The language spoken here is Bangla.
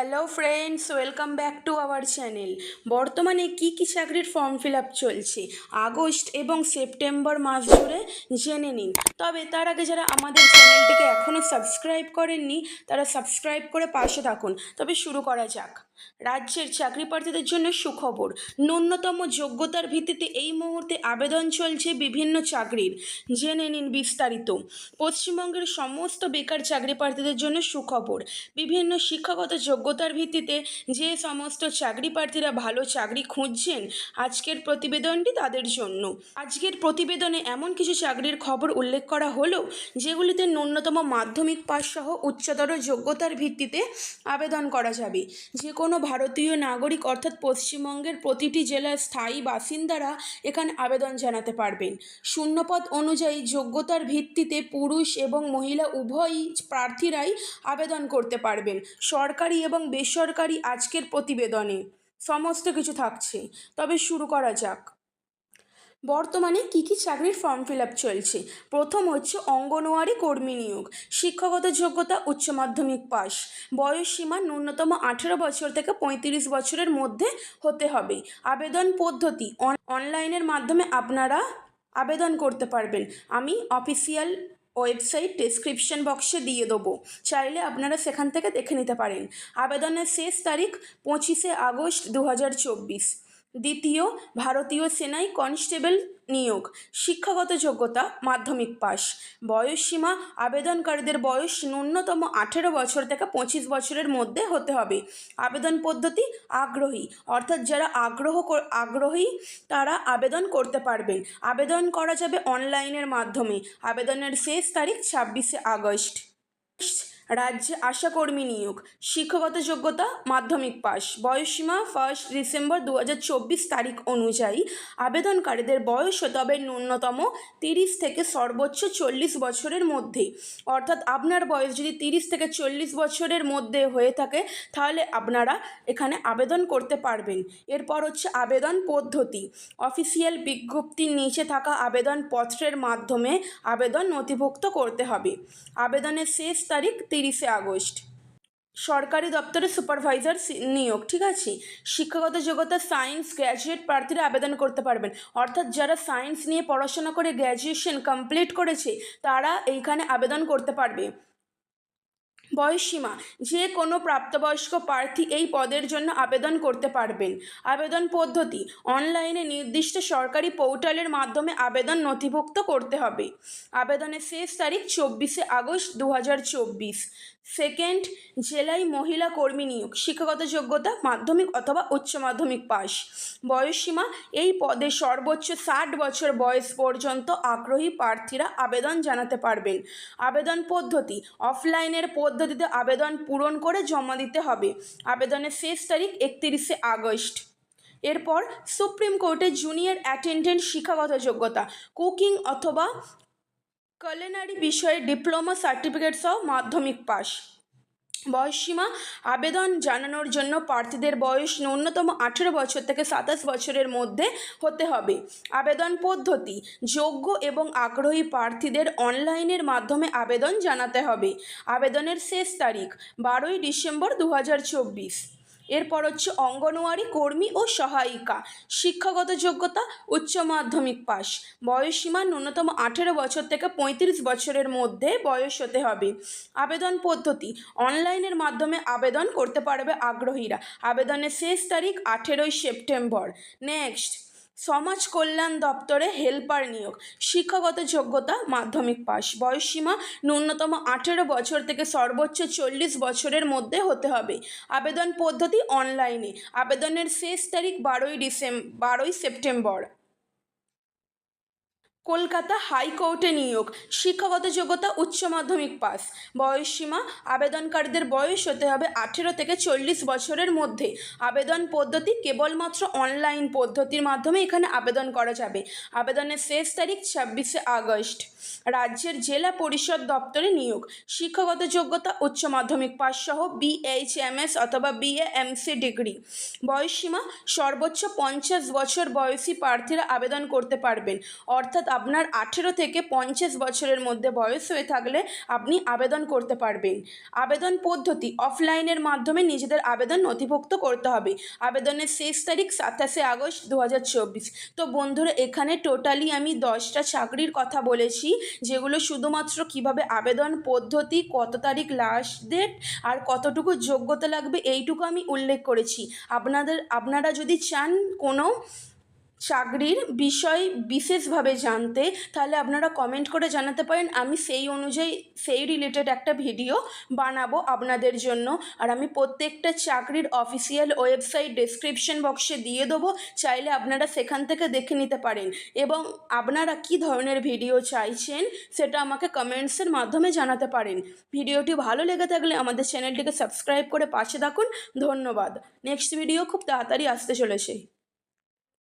Hello friends, welcome back to our channel. বর্তমানে কি কি চাকরির ফর্ম ফিল আপ চলছে আগস্ট এবং সেপ্টেম্বর মাস জুড়ে জেনে নিন। তবে তার আগে যারা আমাদের চ্যানেলটিকে এখনও সাবস্ক্রাইব করেননি তারা সাবস্ক্রাইব করে পাশে থাকুন। তবে শুরু করা যাক। রাজ্যের চাকরি প্রার্থীদের জন্য সুখবর। ন্যূনতম যোগ্যতার ভিত্তিতে এই মুহূর্তে আবেদন চলছে বিভিন্ন চাকরির। জেনে নিন বিস্তারিত। পশ্চিমবঙ্গের সমস্ত বেকার চাকরি প্রার্থীদের জন্য সুখবর। বিভিন্ন শিক্ষাগত যোগ্যতার ভিত্তিতে যে সমস্ত চাকরি প্রার্থীরা ভালো চাকরি খুঁজছেন, আজকের প্রতিবেদনটি তাদের জন্য। আজকের প্রতিবেদনে এমন কিছু চাকরির খবর উল্লেখ করা হলো যেগুলিতে ন্যূনতম মাধ্যমিক পাস সহ উচ্চতর যোগ্যতার ভিত্তিতে আবেদন করা যাবে। যে কোনো ভারতীয় নাগরিক অর্থাৎ পশ্চিমবঙ্গের প্রতিটি জেলার স্থায়ী বাসিন্দারা এখানে আবেদন জানাতে পারবেন। শূন্যপদ অনুযায়ী যোগ্যতার ভিত্তিতে পুরুষ এবং মহিলা উভয়ই প্রার্থীরাই আবেদন করতে পারবেন। সরকারি এবং বেসরকারি আজকের প্রতিবেদনে সমস্ত কিছু থাকছে। তবে শুরু করা যাক। বর্তমানে কি কি চাকরির ফর্ম ফিল আপ চলছে। প্রথম হচ্ছে অঙ্গনওয়াড়ি কর্মী নিয়োগ। শিক্ষাগত যোগ্যতা উচ্চ মাধ্যমিক পাস। বয়স সীমা ন্যূনতম 18 বছর থেকে 35 বছরের মধ্যে হতে হবে। আবেদন পদ্ধতি অনলাইনের মাধ্যমে আপনারা আবেদন করতে পারবেন। আমি অফিসিয়াল ওয়েবসাইট ডেসক্রিপশন বক্সে দিয়ে দেবো, চাইলে আপনারা সেখান থেকে দেখে নিতে পারেন। আবেদনের শেষ তারিখ 25শে আগস্ট 2024। দ্বিতীয়, ভারতীয় সেনায় কনস্টেবল নিয়োগ। শিক্ষাগত যোগ্যতা মাধ্যমিক পাস। বয়সসীমা আবেদনকারীদের বয়স ন্যূনতম 18 বছর থেকে 25 বছরের মধ্যে হতে হবে। আবেদন পদ্ধতি আগ্রহী, অর্থাৎ যারা আগ্রহী তারা আবেদন করতে পারবেন। আবেদন করা যাবে অনলাইনের মাধ্যমে। আবেদনের শেষ তারিখ 26শে আগস্ট। রাজ্যে আশাকর্মী নিয়োগ। শিক্ষাগত যোগ্যতা মাধ্যমিক পাস। বয়সসীমা 1 ডিসেম্বর 2024 তারিখ অনুযায়ী আবেদনকারীদের বয়স হতে হবে ন্যূনতম 30 থেকে সর্বোচ্চ 40 বছরের মধ্যে। অর্থাৎ আপনার বয়স যদি 30 থেকে 40 বছরের মধ্যে হয়ে থাকে তাহলে আপনারা এখানে আবেদন করতে পারবেন। এরপর হচ্ছে আবেদন পদ্ধতি। অফিসিয়াল বিজ্ঞপ্তির নিচে থাকা আবেদনপত্রের মাধ্যমে আবেদন নথিভুক্ত করতে হবে। আবেদনের শেষ তারিখ 30শে আগস্ট। সরকারি দপ্তরে সুপারভাইজার নিয়োগ। ঠিক আছে, শিক্ষাগত যোগ্যতা সায়েন্স গ্র্যাজুয়েট প্রার্থীরা আবেদন করতে পারবেন। অর্থাৎ যারা সায়েন্স নিয়ে পড়াশোনা করে গ্র্যাজুয়েশন কমপ্লিট করেছে তারা এইখানে আবেদন করতে পারবে। বয়সসীমা যে কোনো প্রাপ্তবয়স্ক প্রার্থী এই পদের জন্য আবেদন করতে পারবেন। আবেদন পদ্ধতি অনলাইনে নির্দিষ্ট সরকারি পোর্টালের মাধ্যমে আবেদন নথিভুক্ত করতে হবে। আবেদনের শেষ তারিখ 24শে আগস্ট 2024। সেকেন্ড, জেলায় মহিলা কর্মী নিয়োগ। শিক্ষাগত যোগ্যতা মাধ্যমিক অথবা উচ্চ মাধ্যমিক পাস। বয়সসীমা এই পদে সর্বোচ্চ 60 বছর বয়স পর্যন্ত আগ্রহী প্রার্থীরা আবেদন জানাতে পারবেন। আবেদন পদ্ধতি অফলাইনের পদ্ধতিতে আবেদন পূরণ করে জমা দিতে হবে। আবেদনের শেষ তারিখ 31শে আগস্ট। এরপর সুপ্রিম কোর্টে জুনিয়র অ্যাটেন্ডেন্ট শিক্ষাগত যোগ্যতা কুকিং অথবা কুলিনারি বিষয়ে ডিপ্লোমা সার্টিফিকেট সহ মাধ্যমিক পাস। বয়সসীমা আবেদন জানানোর জন্য প্রার্থীদের বয়স ন্যূনতম 18 বছর থেকে 27 বছরের মধ্যে হতে হবে। আবেদন পদ্ধতি যোগ্য এবং আগ্রহী প্রার্থীদের অনলাইনের মাধ্যমে আবেদন জানাতে হবে। আবেদনের শেষ তারিখ 12ই ডিসেম্বর 2024। এরপর হচ্ছে অঙ্গনওয়াড়ি কর্মী ও সহায়িকা। শিক্ষাগত যোগ্যতা উচ্চ মাধ্যমিক পাস। বয়সসীমা ন্যূনতম 18 বছর থেকে 35 বছরের মধ্যে বয়স হতে হবে। আবেদন পদ্ধতি অনলাইনের মাধ্যমে আবেদন করতে পারবে আগ্রহীরা। আবেদনের শেষ তারিখ 18ই সেপ্টেম্বর। নেক্সট, সমাজ কল্যাণ দপ্তরে হেল্পার নিয়োগ। শিক্ষাগত যোগ্যতা মাধ্যমিক পাস। বয়সসীমা ন্যূনতম 18 বছর থেকে সর্বোচ্চ 40 বছরের মধ্যে হতে হবে। আবেদন পদ্ধতি অনলাইনে। আবেদনের শেষ তারিখ 12ই সেপ্টেম্বর। কলকাতা হাইকোর্টে নিয়োগ। শিক্ষাগত যোগ্যতা উচ্চ মাধ্যমিক পাস। বয়সসীমা আবেদনকারীদের বয়স হতে হবে 18 থেকে 40 বছরের মধ্যে। আবেদন পদ্ধতি কেবলমাত্র অনলাইন পদ্ধতির মাধ্যমে এখানে আবেদন করা যাবে। আবেদনের শেষ তারিখ 26শে আগস্ট। রাজ্যের জেলা পরিষদ দপ্তরে নিয়োগ। শিক্ষাগত যোগ্যতা উচ্চ মাধ্যমিক পাস সহ BHMS অথবা BAMC ডিগ্রি। বয়সসীমা সর্বোচ্চ 50 বছর বয়সী প্রার্থীরা আবেদন করতে পারবেন। অর্থাৎ আপনার 18 থেকে 50 বছরের মধ্যে বয়স হয়ে থাকলে আপনি আবেদন করতে পারবেন। আবেদন পদ্ধতি: অফলাইনের মাধ্যমে নিজেদের আবেদন নথিভুক্ত করতে হবে। আবেদনের শেষ তারিখ 27 আগস্ট 2024। তো বন্ধুরা, এখানে টোটালি আমি 10টা চাকরির কথা বলেছি, যেগুলো শুধুমাত্র কিভাবে আবেদন পদ্ধতি, কত তারিখ লাস্ট ডেট আর কতটুকু যোগ্যতা লাগবে এইটুকু আমি উল্লেখ করেছি। আপনারা যদি চান কোনো চাকরির বিষয় বিশেষভাবে জানতে, তাহলে আপনারা কমেন্ট করে জানাতে পারেন। আমি সেই অনুযায়ী সেই রিলেটেড একটা ভিডিও বানাবো আপনাদের জন্য। আর আমি প্রত্যেকটা চাকরির অফিসিয়াল ওয়েবসাইট ডেসক্রিপশন বক্সে দিয়ে দেবো, চাইলে আপনারা সেখান থেকে দেখে নিতে পারেন। এবং আপনারা কী ধরনের ভিডিও চাইছেন সেটা আমাকে কমেন্টসের মাধ্যমে জানাতে পারেন। ভিডিওটি ভালো লেগে থাকলে আমাদের চ্যানেলটিকে সাবস্ক্রাইব করে পাশে থাকুন। ধন্যবাদ। নেক্সট ভিডিও খুব তাড়াতাড়ি আসতে চলেছে।